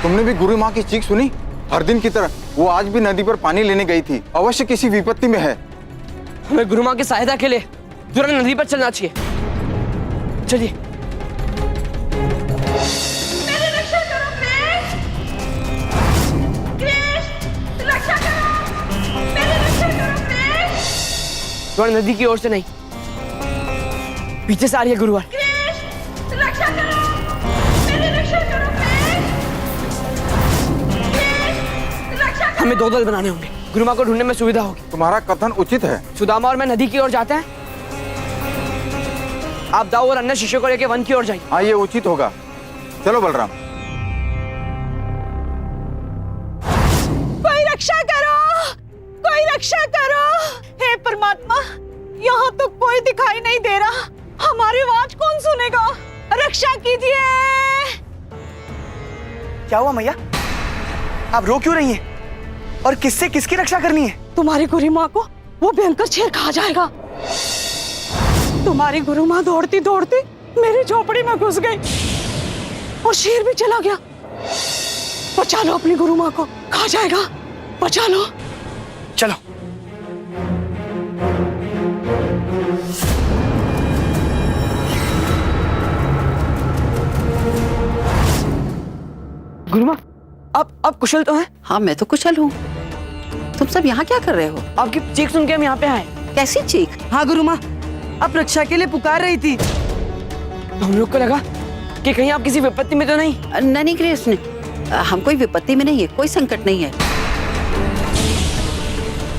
तुमने भी गुरु माँ की चीख सुनी? हर दिन की तरह वो आज भी नदी पर पानी लेने गई थी। अवश्य किसी विपत्ति में है। हमें गुरु माँ की सहायता के लिए तुरंत नदी पर चलना चाहिए। चलिए। मेरी रक्षा करो प्लीज। कृष्ण रक्षा करो, मेरी रक्षा करो प्लीज। तुरंत नदी की ओर से नहीं, पीछे से आ रही है गुरुवर। कृष्ण रक्षा करो, मेरी रक्षा करो प्लीज। कृष्ण रक्षा करो। हमें 2 दल बनाने होंगे, गुरु माँ को ढूंढने में सुविधा होगी। तुम्हारा कथन उचित है। सुदामा और मैं नदी की ओर जाते हैं, आप दाऊ और अन्य शिष्यों को लेकर वन की ओर जाइए। हाँ, ये उचित होगा। चलो बलराम। कोई रक्षा करो, कोई रक्षा करो। हे परमात्मा, यहाँ तो कोई दिखाई नहीं दे रहा। हमारी आवाज कौन सुनेगा? रक्षा कीजिए। क्या हुआ मैया? आप रो क्यों रही हैं? और किससे किसकी रक्षा करनी है? तुम्हारी गुरु माँ को वो भयंकर शेर खा जाएगा। तुम्हारी गुरु माँ दौड़ती दौड़ती मेरी झोपड़ी में घुस गई और शेर भी चला गया। बचा लो अपनी गुरु माँ को, खा जाएगा। बचा लो। चलो। गुरु माँ, आप कुशल तो हैं? हाँ, मैं तो कुशल हूँ। तुम सब यहाँ क्या कर रहे हो? आपकी चीख सुन के हम यहाँ पे आए। कैसी चीख? हाँ गुरु माँ, आप रक्षा के लिए पुकार रही थी। तो हम लोग को लगा कि कहीं आप किसी विपत्ति में तो नहीं। नहीं कृष्ण, हम कोई विपत्ति में नहीं है, कोई संकट नहीं है।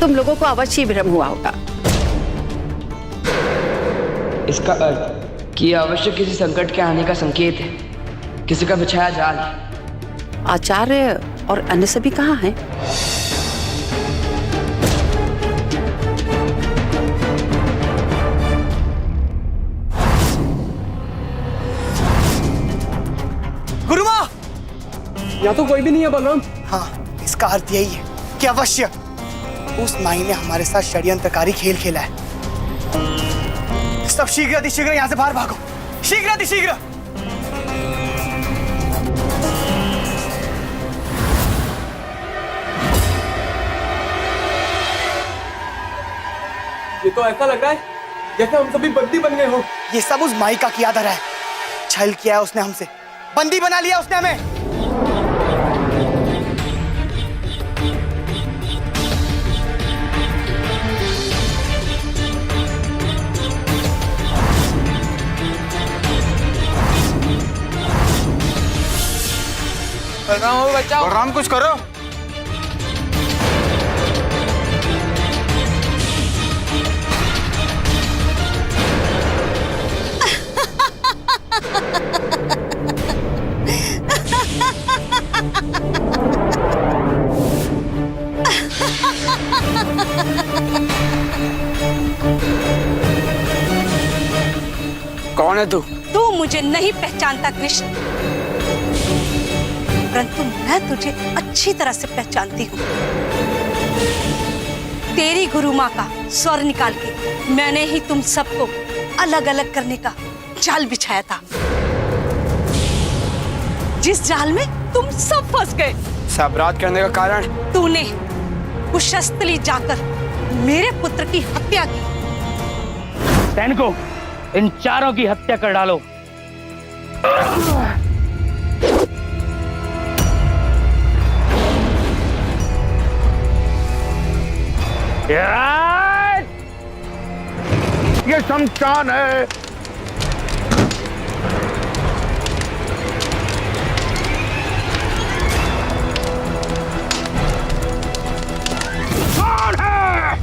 तुम लोगों को अवश्य भ्रम हुआ होगा। इसका अर्थ कि यह अवश्य किसी संकट के आने का संकेत है, किसी का बिछाया जाल है। आचार्य और अन्य सभी कहाँ हैं? गुरु माँ! यहाँ तो कोई भी नहीं है बलराम। हाँ, इसका अर्थ यही है कि अवश्य उस माई ने हमारे साथ षड्यंत्रकारी खेल खेला है। सब शीघ्र अतिशीघ्र यहाँ से बाहर भागो, शीघ्र अतिशीघ्र। ये तो ऐसा लग रहा है जैसे हम सभी बंदी बन गए हो। ये सब उस माई का किया धरा है। छल किया है उसने हमसे, बंदी बना लिया उसने हमें। बलराम बचाओ। बलराम कुछ करो। कौन है तू? तू मुझे नहीं पहचानता कृष्ण, परंतु मैं तुझे अच्छी तरह से पहचानती हूँ। तेरी गुरु माँ का स्वर निकाल के मैंने ही तुम सबको अलग अलग करने का जाल बिछाया था, जिस जाल में तुम सब फंस गए। अपराध करने का कारण? तूने कुशस्थली जाकर मेरे पुत्र की हत्या की। सैनिकों, इन चारों की हत्या कर डालो। ये शमशान है। कौन है?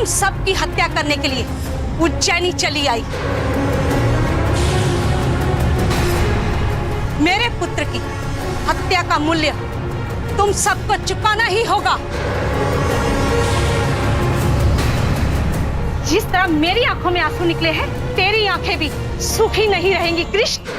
सबकी हत्या करने के लिए उज्जैनी चली आई। की हत्या का मूल्य तुम सबको चुकाना ही होगा। जिस तरह मेरी आंखों में आंसू निकले हैं, तेरी आंखें भी सूखी नहीं रहेंगी कृष्ण।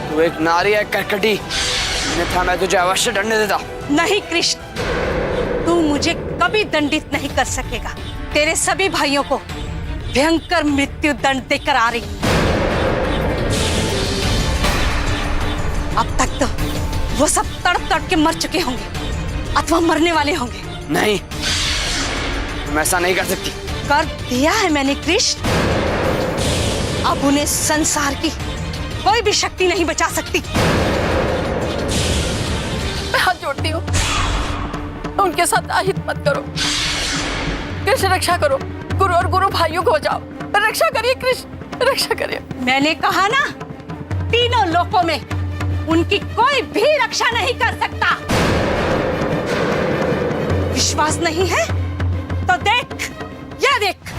तू एक नारी है करकटी, अन्यथा मैं तुझे अवश्य दंड देता। नहीं कृष्ण, तू मुझे कभी दंडित नहीं कर सकेगा। तेरे सभी भाइयों को भयंकर मृत्यु दंड देकर आ रही। अब तक तो वो सब तड़प तड़प के मर चुके होंगे अथवा मरने वाले होंगे। नहीं, मैं ऐसा नहीं कर सकती। कर दिया है मैंने कृष्ण। अब उन्हें संसार की कोई भी शक्ति नहीं बचा सकती। मैं हाथ जोड़ती हूँ, उनके साथ आहित मत करो। कृष्ण रक्षा करो, गुरु और गुरु भाइयों को बचाओ। रक्षा करिए कृष्ण, रक्षा करिए। मैंने कहा ना, तीनों लोकों में उनकी कोई भी रक्षा नहीं कर सकता। विश्वास नहीं है तो देख, ये देख।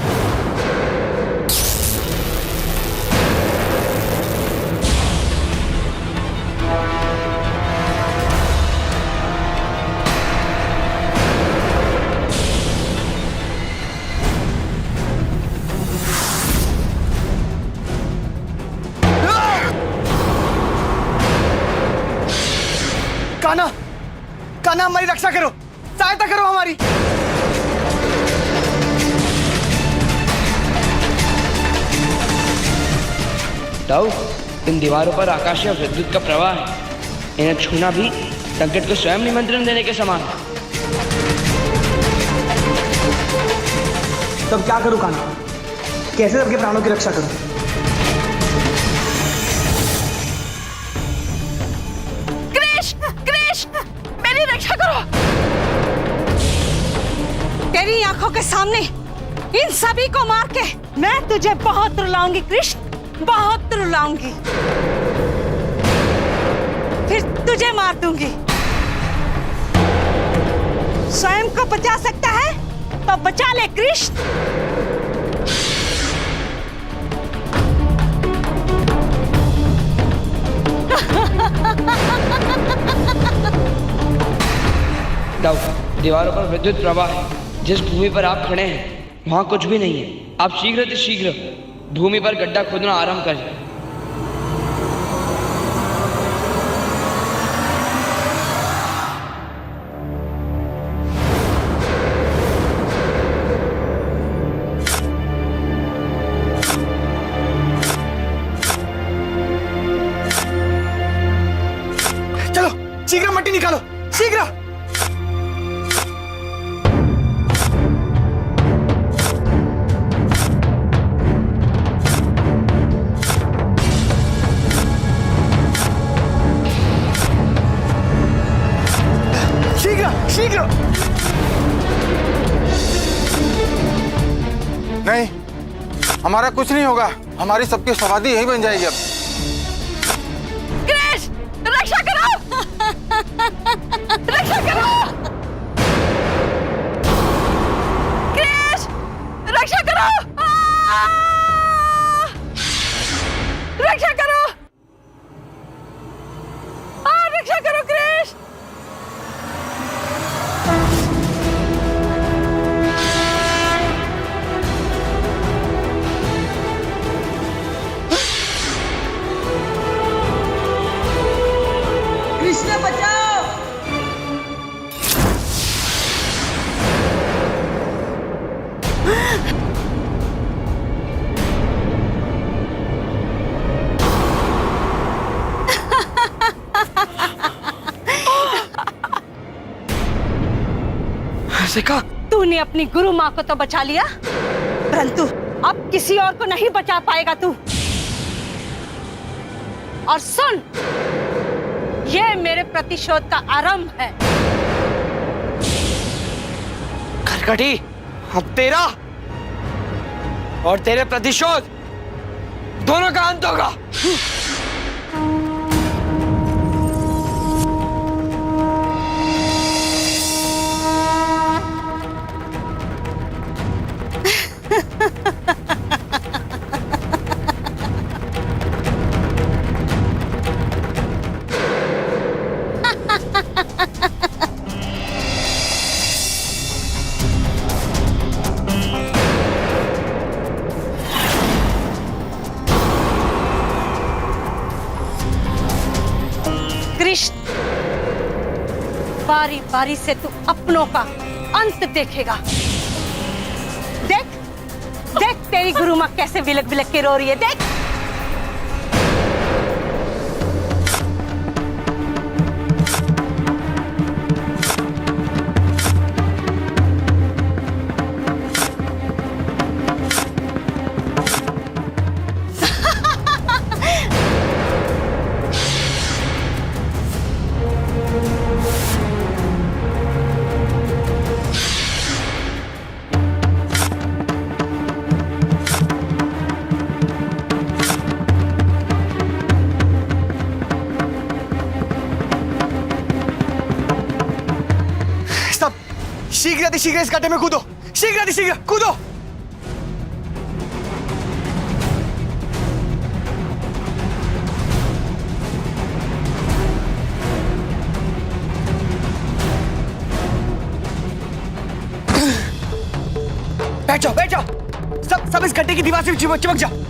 कान्हा, कान्हा हमारी रक्षा करो, सहायता करो हमारी। दाऊ, इन दीवारों पर आकाशीय विद्युत का प्रवाह है। इन्हें छूना भी संकट को स्वयं निमंत्रण देने के समान है। तब क्या करूं कान्हा? कैसे सबके प्राणों की रक्षा करूं? मेरी रक्षा करो। तेरी आंखों के सामने इन सभी को मार के मैं तुझे बहुत रुलाऊंगी कृष्ण, बहुत रुलाऊंगी। फिर तुझे मार दूंगी। स्वयं को बचा सकता है तो बचा ले कृष्ण। दाऊ, दीवारों पर विद्युत प्रवाह है। जिस भूमि पर आप खड़े हैं वहां कुछ भी नहीं है। आप शीघ्र से शीघ्र भूमि पर गड्ढा खोदना आरंभ करें। चलो शीघ्र मट्टी निकालो, शीघ्र। शीघ्र। नहीं, हमारा कुछ नहीं होगा। हमारी सबकी समाधि यही बन जाएगी अब। कृष्ण रक्षा करो, रक्षा करो। कृष्ण रक्षा करो, रक्षा करो, रक्षा करो कृष्ण। कृष्ण बचाओ। सिखा। तूने अपनी गुरु माँ को तो बचा लिया, परंतु अब किसी और को नहीं बचा पाएगा तू। और सुन, ये मेरे प्रतिशोध का आरंभ है। खरकटी, अब तेरा और तेरे प्रतिशोध दोनों का अंत होगा। कृष्ण, बारी बारी से तू अपनों का अंत देखेगा। देख देख तेरी गुरु माँ कैसे बिलक बिलक के रो रही है, देख। शीघ्र इस गड्ढे में कूदो, शीघ्र कूदो। बैठ जाओ, सब इस गड्ढे की दीवार से चिपक जाओ।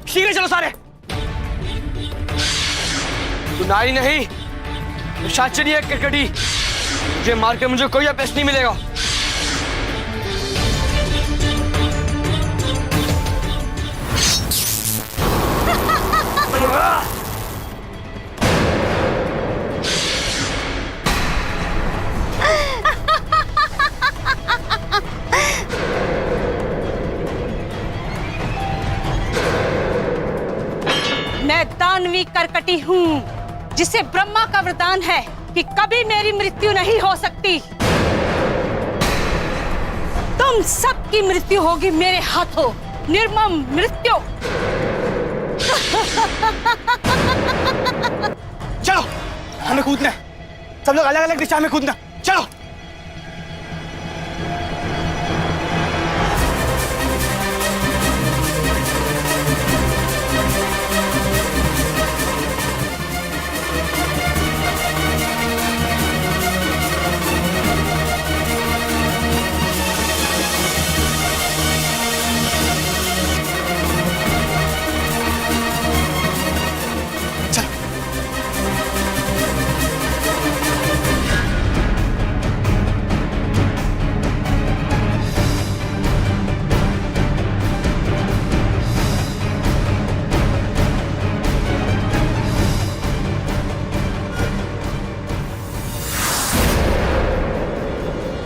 शीघ्र चलो सारे। तू नारी नहीं, तू शाचनी है खरकटी। तुझे मार के मुझे कोई अपेश नहीं मिलेगा। मैं दानवी करकटी हूँ, जिसे ब्रह्मा का वरदान है कि कभी मेरी मृत्यु नहीं हो सकती। तुम सबकी मृत्यु होगी मेरे हाथों, निर्मम मृत्यु। चलो, हमें कूदना है। सब लोग अलग अलग दिशा में कूदना। चलो।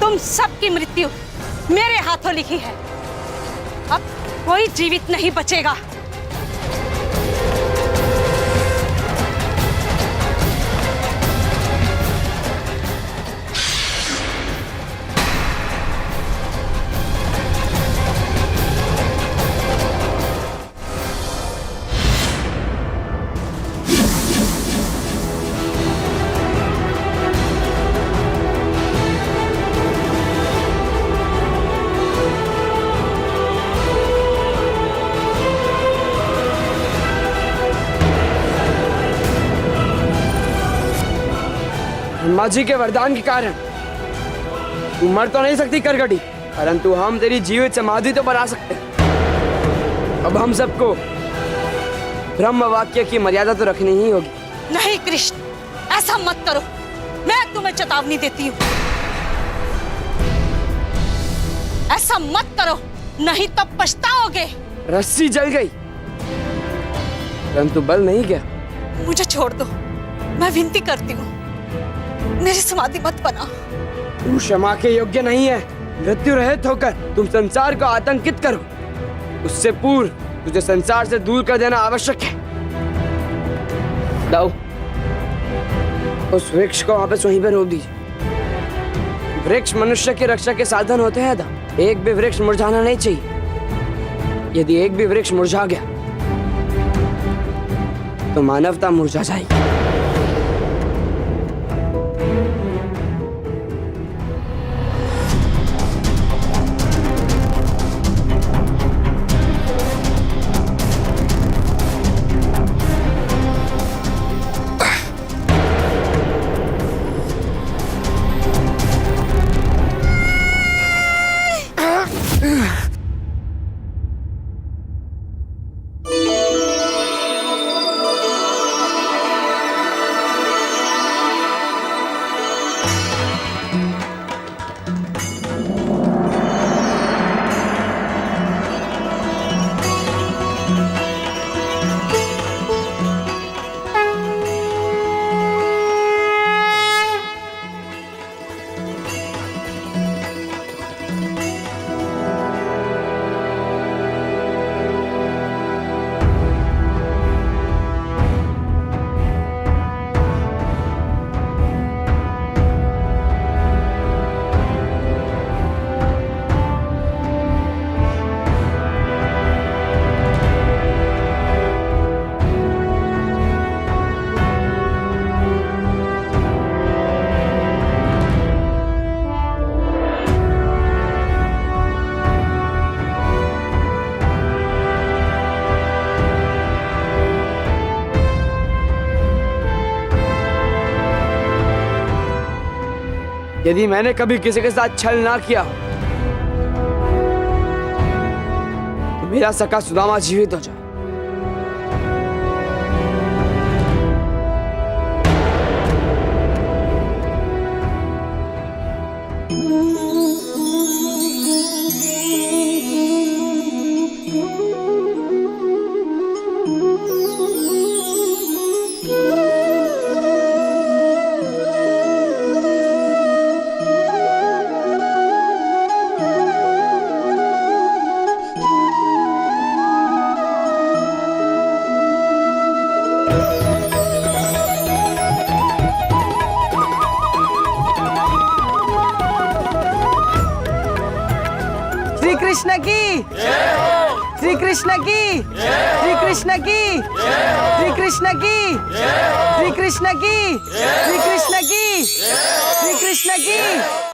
तुम सबकी मृत्यु मेरे हाथों लिखी है। अब कोई जीवित नहीं बचेगा। ब्रह्मा जी के वरदान के कारण तू मर तो नहीं सकती करकटी, परंतु हम तेरी जीवित समाधि तो बना सकते हैं। अब हम सबको ब्रह्म वाक्य की मर्यादा तो रखनी ही होगी। नहीं कृष्ण, ऐसा मत करो, मैं तुम्हें चेतावनी देती हूँ। ऐसा मत करो, नहीं तो पछताओगे। रस्सी जल गई परंतु बल नहीं गया। मुझे छोड़ दो, मैं विनती करती हूँ, मेरी समाधि मत बना। तू क्षमा के योग्य नहीं है। मृत्यु रहित होकर तुम संसार को आतंकित करो, उससे पूर्व तुझे संसार से दूर कर देना आवश्यक है। दाऊ, उस वृक्ष को वापस वहीं पर रोक दीजिए। वृक्ष मनुष्य की रक्षा के साधन होते हैं दाऊ। एक भी वृक्ष मुरझाना नहीं चाहिए। यदि एक भी वृक्ष मुरझा गया तो मानवता मुरझा जाएगी। यदि मैंने कभी किसी के साथ छल ना किया तो मेरा सखा सुदामा जीवित हो जाए। श्री कृष्ण की, श्री कृष्ण की, श्री कृष्ण की, श्री कृष्ण की, श्री कृष्ण की, श्री कृष्ण की, श्री कृष्ण की।